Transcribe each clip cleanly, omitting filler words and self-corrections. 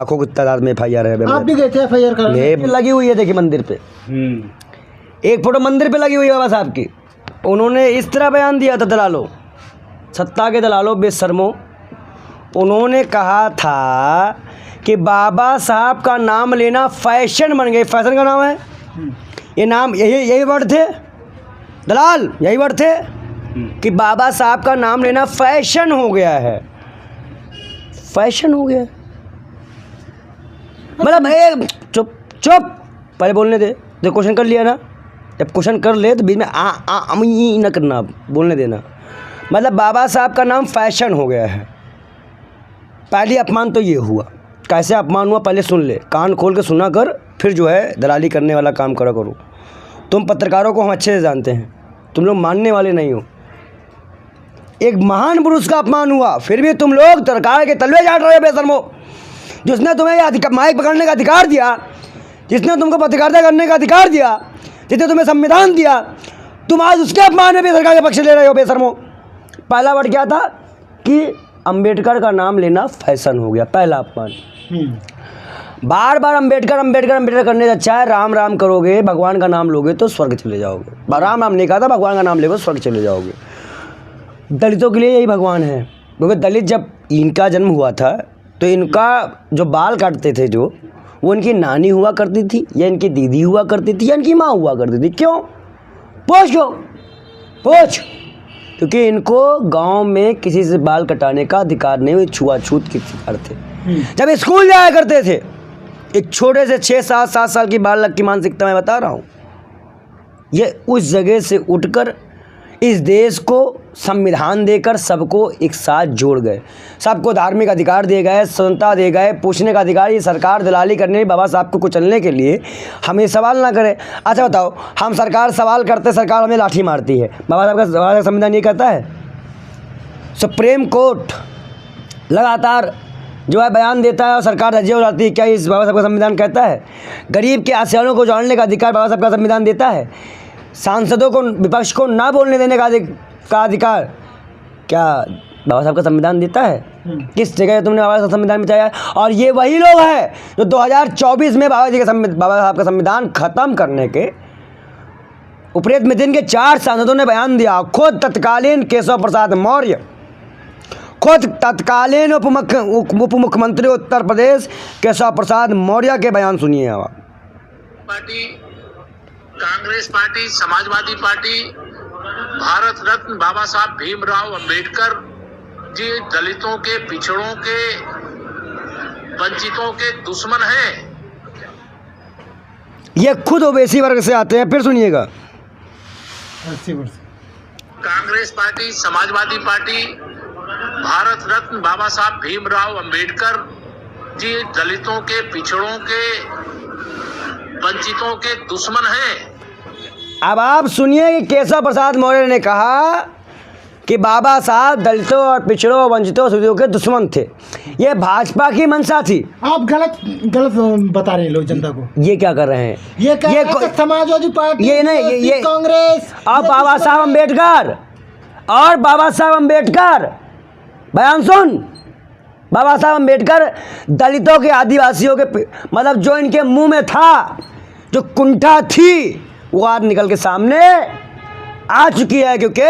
लाखों की तादाद में FIR है। आप भी गए थे FIR कराने? लगी हुई है, देखिए मंदिर पे एक फोटो मंदिर पे लगी हुई है बाबा साहब की। उन्होंने इस तरह बयान दिया था, दलालों, सत्ता के दलालों, बेशर्मों। उन्होंने कहा था कि बाबा साहब का नाम लेना फैशन बन गई। फैशन का नाम है ये, नाम यही वर्ड थे दलाल, यही वर्ड थे कि बाबा साहब का नाम लेना फैशन हो गया है। फैशन हो गया मतलब चुप चुप, पहले बोलने दे। जब क्वेश्चन कर लिया ना, जब क्वेश्चन कर ले तो बीच में अमी न करना, बोलने देना। मतलब बाबा साहब का नाम फैशन हो गया है। पहली अपमान तो ये हुआ। कैसे अपमान हुआ पहले सुन ले, कान खोल के सुना कर, फिर जो है दलाली करने वाला काम करा करो। तुम पत्रकारों को हम अच्छे से जानते हैं, तुम लोग मानने वाले नहीं हो। एक महान पुरुष का अपमान हुआ, फिर भी तुम लोग सरकार के तलवे चाट रहे हो बेशर्मो। जिसने तुम्हें माइक पकड़ने का अधिकार दिया, जिसने तुमको पत्रकारिता करने का अधिकार दिया, जिसने तुम्हें संविधान दिया, तुम आज उसके अपमान में भी सरकार के पक्ष ले रहे हो बेशर्मो। पहला वर्ड क्या था कि अंबेडकर का नाम लेना फैशन हो गया, पहला अपमान। बार बार अंबेडकर अंबेडकर अंबेडकर करने से अच्छा है राम राम करोगे, भगवान का नाम लोगे तो स्वर्ग चले जाओगे। राम नाम नहीं कहा था, भगवान का नाम लेगे स्वर्ग चले जाओगे। दलितों के लिए यही भगवान है, क्योंकि दलित जब इनका जन्म हुआ था तो इनका जो बाल काटते थे, जो वो इनकी नानी हुआ करती थी, या इनकी दीदी हुआ करती थी, या इनकी माँ हुआ करती थी। क्यों? पूछ। क्योंकि इनको गांव में किसी से बाल कटाने का अधिकार नहीं, छुआछूत के शिकार थे। जब स्कूल जाया करते थे, एक छोटे से 6-7 साल की बालक की मानसिकता मैं बता रहा हूँ, ये उस जगह से उठकर इस देश को संविधान देकर सबको एक साथ जोड़ गए। सबको धार्मिक अधिकार दिए गए, स्वतंत्रता दिए गए, पूछने का अधिकार। ये सरकार दलाली करने, बाबा साहब को कुचलने के लिए हमें सवाल ना करे। अच्छा बताओ, हम सरकार सवाल करते, सरकार हमें लाठी मारती है। बाबा साहब का संविधान ये कहता है? सुप्रीम कोर्ट लगातार जो है बयान देता है और सरकार रजी हो जाती है। क्या इस बाबा साहब का संविधान कहता है? गरीब के आसियानों को जानने का अधिकार बाबा साहब का संविधान देता है। सांसदों को, विपक्ष को ना बोलने देने का अधिकार क्या बाबा साहब का संविधान देता है? किस जगह तुमने बाबा साहब का संविधान बिताया? और ये वही लोग हैं जो 2024 में बाबा साहब का संविधान खत्म करने के उपरेत में दिन के 4 सांसदों ने बयान दिया। खुद तत्कालीन केशव प्रसाद मौर्य, खुद तत्कालीन उप मुख्यमंत्री उत्तर प्रदेश केशव प्रसाद मौर्य के बयान सुनिए आप। Party, Congress party, Samajwadi party, Bharat Ratna Baba Saheb Bhimrao Ambedkar ji दलितों के, पिछड़ों के, वंचितों के दुश्मन हैं। ये खुद ओबीसी वर्ग से आते हैं। फिर सुनिएगा। कांग्रेस पार्टी, समाजवादी पार्टी, भारत रत्न बाबा साहब भीमराव अंबेडकर जी दलितों के, पिछड़ों के, वंचितों के दुश्मन हैं। अब आप सुनिए कि केशव प्रसाद मौर्य ने कहा कि बाबा साहब दलितों और पिछड़ों और वंचितों सूचियों के दुश्मन थे। ये भाजपा की मंशा थी। आप गलत बता रहे हैं लोग जनता को। ये क्या कर रहे हैं? ये समाजवादी पार्टी, ये नहीं, ये कांग्रेस और बाबा साहब अम्बेडकर बयान सुन। बाबा साहब अम्बेडकर दलितों के, आदिवासियों के, मतलब जो इनके मुंह में था, जो कुंठा थी, वो आज निकल के सामने आ चुकी है। क्योंकि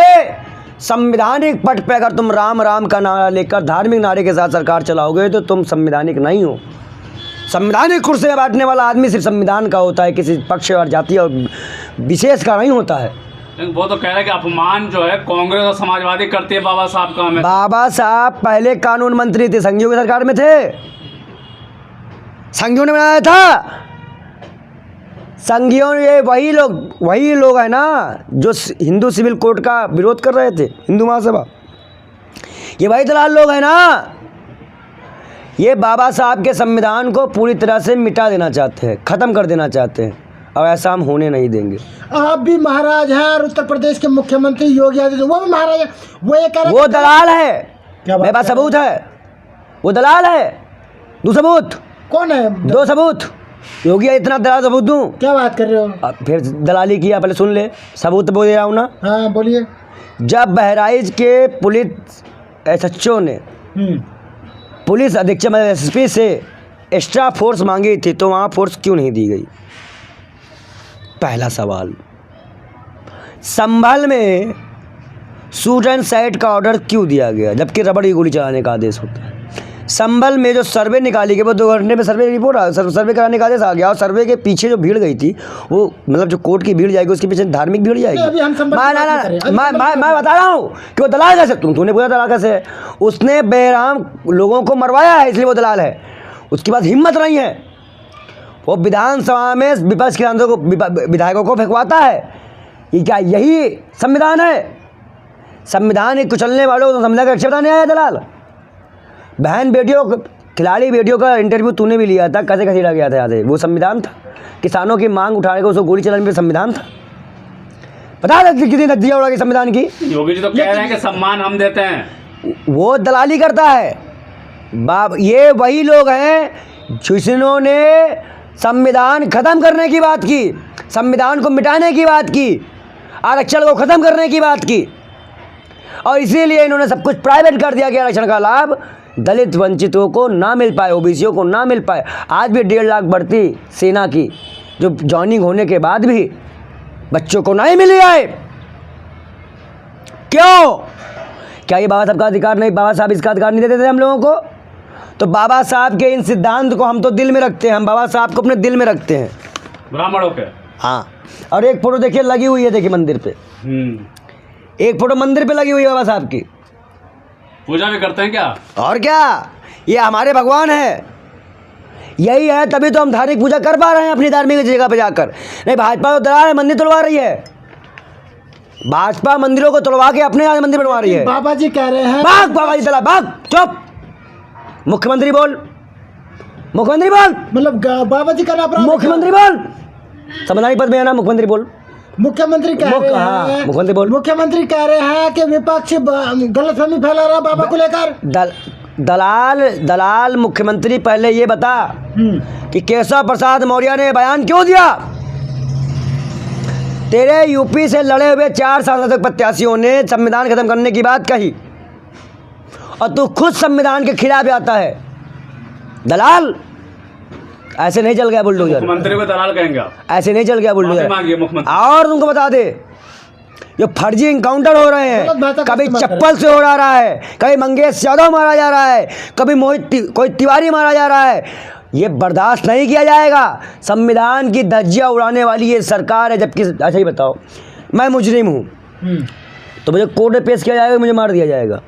संवैधानिक पट पे अगर तुम राम राम का नारा लेकर धार्मिक नारे के साथ सरकार चलाओगे तो तुम संवैधानिक नहीं हो। संवैधानिक कुर्सी में बैठने वाला आदमी सिर्फ संविधान का होता है, किसी पक्ष और जाति और विशेष का नहीं होता है। वो तो कह रहे हैं कि अपमान जो है कांग्रेस और समाजवादी करती है बाबा साहब का। हमें बाबा साहब पहले कानून मंत्री थे, संघियों की सरकार में थे, संघियों ने बनाया था। संघियों, ये वही लोग है ना जो हिंदू सिविल कोड का विरोध कर रहे थे, हिंदू महासभा। ये वही दलाल लोग हैं ना, ये बाबा साहब के संविधान को पूरी तरह से मिटा देना चाहते हैं, ख़त्म कर देना चाहते हैं, और ऐसा हम होने नहीं देंगे। आप भी महाराज हैं और उत्तर प्रदेश के मुख्यमंत्री योगी आदित्यनाथ वो भी महाराज है। वो दलाल है। मेरे पास सबूत है, वो दलाल है। दो सबूत। कौन है? 2 सबूत। योगी इतना दलाल सबूत दूं? क्या बात कर रहे हो? फिर दलाली किया, पहले सुन ले, सबूत बोल रहा हूँ ना। हाँ बोलिए। जब बहराइच के पुलिस SHO ने पुलिस अधीक्षक SSP से एक्स्ट्रा फोर्स मांगी थी तो वहाँ फोर्स क्यों नहीं दी गई? पहला सवाल। संभल में शूट एंड साइट का ऑर्डर क्यों दिया गया जबकि रबड़ की गोली चलाने का आदेश होता है? संभल में जो सर्वे निकाली गई वो 2 घंटे में सर्वे रिपोर्ट सर्वे कराने का आदेश आ गया और सर्वे के पीछे जो भीड़ गई थी वो मतलब जो कोर्ट की भीड़ जाएगी उसके पीछे धार्मिक भीड़ जाएगी। अभी हम संभल की बात नहीं कर रहे। मैं बता रहा हूँ कि वो दलाल कैसे, तूने पूरा दलाल कैसे है? उसने बेराम लोगों को मरवाया है इसलिए वो दलाल है। उसके बाद हिम्मत नहीं है, वो विधानसभा में विपक्ष के सांसदों को विधायकों को फेंकवाता है। ये क्या यही संविधान है? संविधान एक कुचलने वालों को संविधान का रक्षा बताने आया दलाल। बहन बेटियों खिलाड़ी बेटियों का इंटरव्यू तूने भी लिया था, कैसे घसीटा गया था यहाँ से? वो संविधान था? किसानों की मांग उठाने को उसको गोली चलाने में संविधान था? पता है कितनी नदियाँ उड़ा गई संविधान की? योगी जी तो कह रहे हैं कि सम्मान हम देते हैं। वो दलाली करता है ये वही लोग हैं जिन्होंने संविधान खत्म करने की बात की, संविधान को मिटाने की बात की, आरक्षण को खत्म करने की बात की, और इसीलिए इन्होंने सब कुछ प्राइवेट कर दिया कि आरक्षण का लाभ दलित वंचितों को ना मिल पाए, ओबीसीओं को ना मिल पाए। आज भी 1.5 लाख बढ़ती सेना की जो जॉइनिंग होने के बाद भी बच्चों को नहीं मिली है। क्यों? क्या ये बाबा साहब का अधिकार नहीं? बाबा साहब इसका अधिकार नहीं देते थे हम लोगों को? तो बाबा साहब के इन सिद्धांत को हम तो दिल में रखते हैं, हम बाबा साहब को अपने दिल में रखते हैं, ब्राह्मणों के। हाँ। और एक फोटो देखिए लगी हुई है, देखिए मंदिर पे, एक फोटो मंदिर पे लगी हुई है बाबा साहब की। पूजा भी करते हैं क्या? और क्या, ये हमारे भगवान है, यही है, तभी तो हम धार्मिक पूजा कर पा रहे हैं अपनी धार्मिक जगह पे जाकर। नहीं, भाजपा तो दलाल है, मंदिर तोड़वा रही है, भाजपा मंदिरों को तोड़वा के अपने यहाँ मंदिर बनवा रही है। बाबा जी कह रहे हैं, भाग बाबा जी दलाल भाग, चुप। मुख्यमंत्री बोल, मुख्यमंत्री बोल, मतलब बाबा जी का अपराध, मुख्यमंत्री बोल, संवैधानिक पद में है ना, मुख्यमंत्री बोल। मुख्यमंत्री कह रहे हैं, मुख्यमंत्री बोल, मुख्यमंत्री कह रहे हैं कि विपक्ष गलतफहमी फैला रहा है बाबा को लेकर। दलाल मुख्यमंत्री पहले ये बता कि केशव प्रसाद मौर्य ने बयान क्यों दिया? तेरे यूपी से लड़े हुए 4 सांसद प्रत्याशियों ने संविधान खत्म करने की बात कही और तू खुद संविधान के खिलाफ आता है। दलाल, ऐसे नहीं चल गया बुलडोजर। मुख्यमंत्री को दलाल कहेंगे आप? ऐसे नहीं चल गया बुलडोजर। मुख्यमंत्री और तुमको बता दे, जो फर्जी इनकाउंटर हो रहे हैं, कभी चप्पल से उड़ा रहा है, कभी मंगेश यादव मारा जा रहा है, कभी कोई तिवारी मारा जा रहा है, ये बर्दाश्त नहीं किया जाएगा। संविधान की धज्जियां उड़ाने वाली ये सरकार है। जबकि अच्छा ही बताओ, मैं मुजरिम हूँ तो मुझे कोर्ट में पेश किया जाएगा, मुझे मार दिया जाएगा।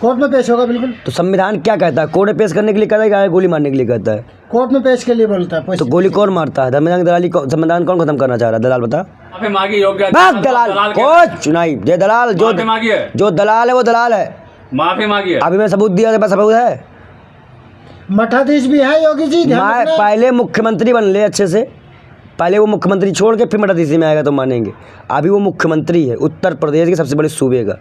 कोर्ट में पेश होगा बिल्कुल। तो संविधान क्या कहता है? कोर्ट में पेश करने के लिए कहता है कि गोली मारने के लिए कहता है? कोर्ट में पेश के लिए बोलता है। तो गोली कौन मारता है? संविधान कौन खत्म करना चाह रहा है? दलाल बता। दलाल को चुनाई ये दलाल जो दलाल है वो दलाल है। माफी मांगी है। अभी मैं सबूत दिया, मेरे पास सबूत है। मठाधीश भी है योगी जी। मैं पहले मुख्यमंत्री बन ले अच्छे से, पहले वो मुख्यमंत्री छोड़ के फिर मठाधीश में आएगा तो मानेंगे। अभी वो मुख्यमंत्री है उत्तर प्रदेश के सबसे बड़े सूबे का,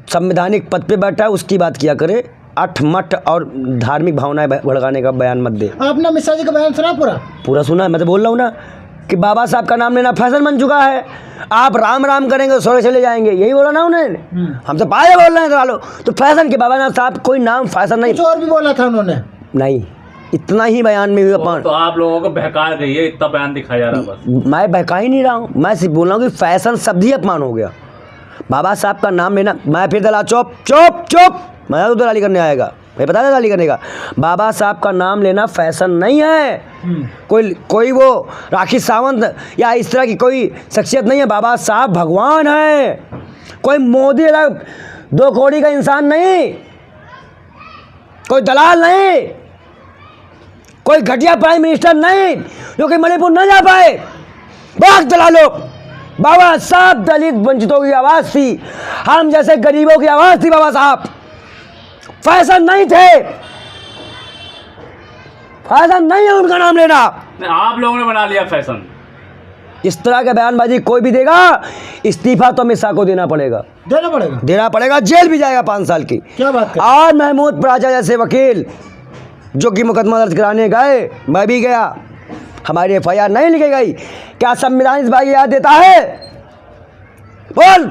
संवैधानिक पद पे बैठा है, उसकी बात किया करे। अठ मठ और धार्मिक भावनाएं भड़काने का बयान मत दे। आपने मिश्रा जी का बयान सुना? पूरा सुना। मैं तो बोल रहा हूँ ना कि बाबा साहब का नाम लेना फैशन बन चुका है। आप राम राम करेंगे तो सोरे चले जाएंगे, यही बोला ना उन्होंने। हम तो पाए बोल रहे हैं दलालो। तो फैशन के बाबा साहब कोई नाम फैशन नहीं, कुछ और भी बोला था उन्होंने। नहीं, इतना ही बयान में हुआ। तो आप लोगों को बहका रही है, इतना बयान दिखाया जा रहा है बस। मैं बहका ही नहीं रहा हूँ, मैं सिर्फ बोल रहा हूँ कि फैशन शब्द ही अपमान हो गया। बाबा साहब का नाम लेना, मैं फिर दलाल चुप चुप चुप, मैं तो दलाली करने आएगा, मैं पता है दलाली करने का। बाबा साहब का नाम लेना फैशन नहीं है। कोई वो राखी सावंत या इस तरह की कोई शख्सियत नहीं है। बाबा साहब भगवान है, कोई मोदी 2 कौड़ी का इंसान नहीं, कोई दलाल नहीं, कोई घटिया प्राइम मिनिस्टर नहीं जो कि मणिपुर न जा पाए। बाग दलालो, बाबा साहब दलित वंचितों की आवाज़ थी, हम जैसे गरीबों की आवाज़ थी बाबा साहब। फैशन नहीं थे, फैशन नहीं है उनका नाम लेना। आप लोगों ने बना लिया फैशन। इस तरह का बयानबाजी कोई भी देगा, इस्तीफा तो अमित शाह को देना पड़ेगा, देना पड़ेगा, जेल भी जाएगा 5 साल की। क्या बात कर? और महमूद प्राचा जैसे वकील जो कि मुकदमा दर्ज कराने गए, मैं भी गया, हमारी FIR नहीं लिखी गई। क्या संविधान इस बात की याद देता है? बोल।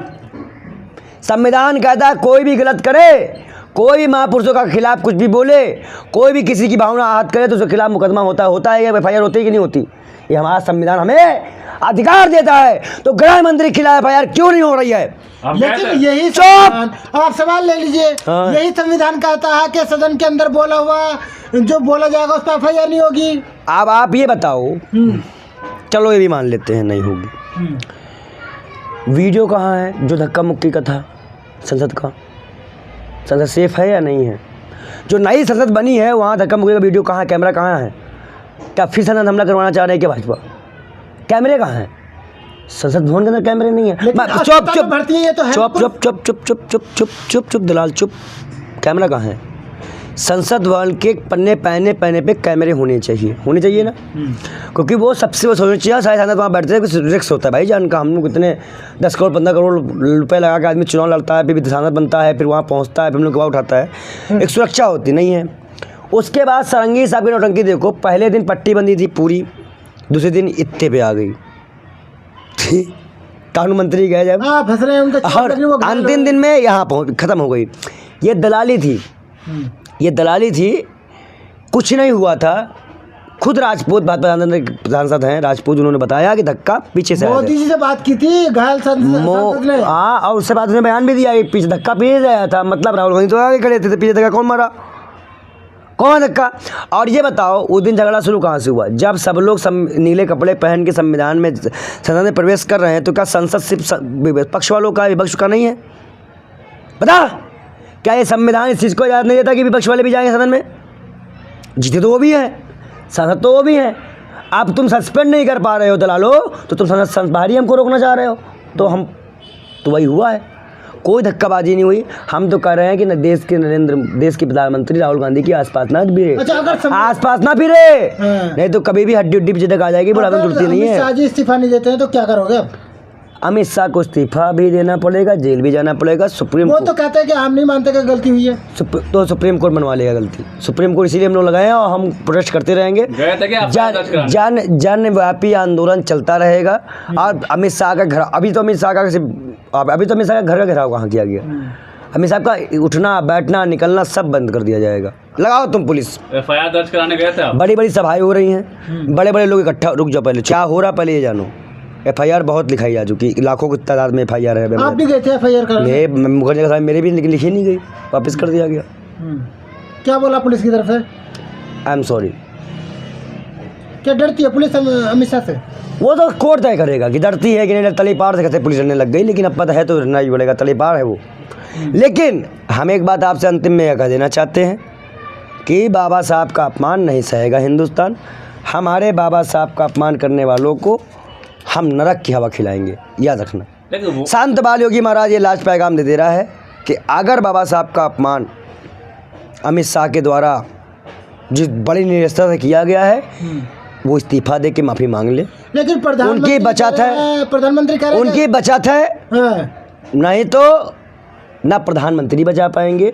संविधान कहता है कोई भी गलत करे, कोई भी महापुरुषों का खिलाफ कुछ भी बोले, कोई भी किसी की भावना आहत करे तो उसके खिलाफ मुकदमा होता है या FIR होती है कि नहीं होती? ये हमारा संविधान हमें अधिकार देता है। तो गृह मंत्री के खिलाफ FIR क्यों नहीं हो रही है? लेकिन यही संविधान, आप सवाल ले लीजिए, यही संविधान कहता है कि सदन के अंदर बोला हुआ जो बोला जाएगा उस पर FIR नहीं होगी। अब आप ये बताओ, चलो ये भी मान लेते हैं नहीं होगी, वीडियो कहाँ है जो धक्का मुक्की का था संसद का? संसद सेफ है या नहीं है? जो नई संसद बनी है वहाँ धक्का मुक्की का वीडियो कहाँ है? कैमरा कहाँ है? क्या फिर संसद हमला करवाना चाह रहे हैं क्या भाजपा? कैमरे कहाँ हैं? संसद भवन के अंदर कैमरे नहीं है। चुप दलाल चुप। कैमरा कहाँ है? संसद भवन के पन्ने पे कैमरे होने चाहिए ना, क्योंकि वो सबसे वो सोचना चाहिए। सारे सांसद वहाँ बैठते हैं, कुछ रिस्क होता है भाई जान का। हम लोग कितने 10 करोड़ 15 करोड़ रुपए लगा के आदमी चुनाव लड़ता है, फिर सांसद बनता है, फिर वहाँ पहुँचता है, फिर हम लोग गवाह उठाता है, एक सुरक्षा होती नहीं है। उसके बाद सारंगी साहब की नौटंकी देखो, पहले दिन पट्टी बंदी थी पूरी, दूसरे दिन इत्ते पे आ गई, कानून मंत्री गए जब, और अंतिम दिन में यहाँ खत्म हो गई। ये दलाली थी, कुछ नहीं हुआ था। खुद राजपूत भाजपा सांसद हैं राजपूत, उन्होंने बताया कि धक्का पीछे से मोदी जी से बात की थी घायल सांसद ने। हाँ, और उससे बाद में बयान भी दिया, पीछे धक्का पीछे से आया था, मतलब राहुल गांधी तो आगे खड़े थे, पीछे धक्का कौन मारा, कौन धक्का? और ये बताओ उस दिन झगड़ा शुरू कहाँ से हुआ? जब सब लोग नीले कपड़े पहन के संविधान में संसद में प्रवेश कर रहे हैं, तो क्या संसद सिर्फ पक्ष वालों का विपक्ष का नहीं है? बता, क्या ये संविधान इस चीज़ को इजाज़त नहीं देता कि विपक्ष वाले भी जाएंगे सदन में? जीते तो वो भी हैं, सांसद तो वो भी हैं। अब तुम सस्पेंड नहीं कर पा रहे हो दलालो, तो तुम संसद बाहर ही हमको रोकना चाह रहे हो। तो वही हुआ है, कोई धक्काबाजी नहीं हुई। हम तो कह रहे हैं कि देश के प्रधानमंत्री राहुल गांधी के आसपास ना फिरे, आसपास ना फिरे, नहीं तो कभी भी हड्डी उड्डी तक आ जाएगी, बुढ़ापे में जुड़ती नहीं है। अमित शाह जी इस्तीफा नहीं देते हैं तो क्या करोगे? अमित शाह को इस्तीफा भी देना पड़ेगा, जेल भी जाना पड़ेगा। सुप्रीम वो तो कहते हैं कि हम नहीं मानते कि गलती हुई है, तो सुप्रीम कोर्ट बनवा लेगा गलती। सुप्रीम कोर्ट इसीलिए हम लोग लगाए हैं और हम प्रोटेस्ट करते रहेंगे। जनव्यापी आंदोलन चलता रहेगा। और अमित शाह का घर, अभी तो अमित शाह का घर का घेराव कहाँ किया गया? अमित शाह का उठना बैठना निकलना सब बंद कर दिया जाएगा। लगाओ तुम पुलिस। FIR दर्ज कराने गए थे? बड़ी बड़ी सभाएं हो रही हैं, बड़े बड़े लोग इकट्ठा। रुक जाओ, पहले क्या हो रहा पहले ये जानो। FIR बहुत लिखाई जा चुकी, लाखों की तादाद में FIR है। आप भी गए थे FIR कराने? मुखर्जी साहब मेरे भी लिखी नहीं गई, वापस कर दिया गया। क्या बोला पुलिस की तरफ से? I am sorry. क्या डरती है पुलिस अमित शाह से? वो तो कोर्ट तय करेगा कि डरती है कि नहीं। तली पार से कहते पुलिस लड़ने लग गई, लेकिन अब पता है तो नहीं बोलेगा, तली पार है वो। लेकिन हम एक बात आपसे अंतिम में यह कह देना चाहते हैं कि बाबा साहब का अपमान नहीं सहेगा हिंदुस्तान। हमारे बाबा साहब का अपमान करने वालों को हम नरक की हवा खिलाएंगे, याद रखना। संत बाल योगी महाराज ये लास्ट पैगाम दे रहा है कि अगर बाबा साहब का अपमान अमित शाह के द्वारा जिस बड़ी निरस्ता से किया गया है, वो इस्तीफा दे के माफ़ी मांग ले। लेकिन उनकी बचत है, प्रधानमंत्री कह रहे हैं उनकी बचत है। नहीं तो ना प्रधानमंत्री बचा पाएंगे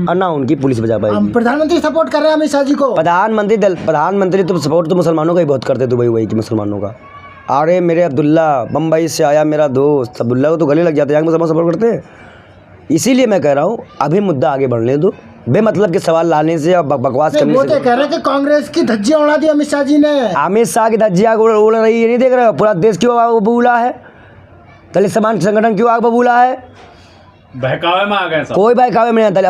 और ना उनकी पुलिस बचा पाएगी। प्रधानमंत्री सपोर्ट कर रहे हैं अमित शाह जी को। प्रधानमंत्री तो सपोर्ट तो मुसलमानों का ही बहुत करते, दुबई वही की मुसलमानों का। अरे मेरे अब्दुल्ला बम्बई से आया मेरा दोस्त, अब्दुल्ला को तो गले लग जाते हैं, मुसलमान सपोर्ट करते हैं। इसीलिए मैं कह रहा हूँ अभी मुद्दा आगे बढ़ने दो, बेमतलब के सवाल लाने से और बकवास करने से। वो तो कह रहे हैं कि कांग्रेस की धज्जियां उड़ा दी अमित शाह जी ने। अमित शाह की धज्जियां उड़ रही है, नहीं देख रहे हो? पूरा देश क्यों आग बबूला है? दलित समाज संगठन क्यों आग बबूला है? बहकावे में आ गए सब। कोई बहकावे में नहीं आता।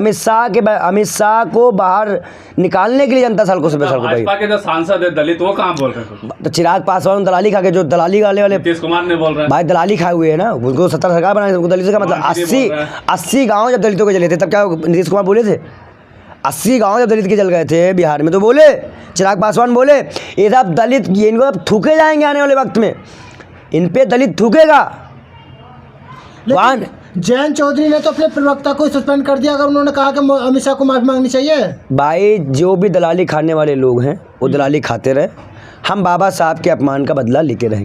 अमित शाह को बाहर निकालने के लिए जनता सड़कों से भाजपा के जो सांसद है दलित, वो कहाँ बोल रहे हैं? तो चिराग पासवान दलाली खा के, जो दलाली वाले नीतीश कुमार ने बोल रहे हैं भाई दलाली खाए हुए है ना, उनको 70 सरकार बनाने, उनको दलित का मतलब 80 गाँव जब दलितों के जले थे तब क्या नीतीश कुमार बोले थे? 80 गांव जब दलित के जल गए थे बिहार में, तो बोले चिराग पासवान बोले ये सब दलित, ये इनको अब थूके जाएंगे आने वाले वक्त में, इन पे दलित थूकेगा। जयंत चौधरी ने तो अपने प्रवक्ता को सस्पेंड कर दिया, अगर उन्होंने कहा कि अमित शाह को माफी मांगनी चाहिए। भाई जो भी दलाली खाने वाले लोग हैं वो दलाली खाते रहे, हम बाबा साहब के अपमान का बदला लेके रहेंगे।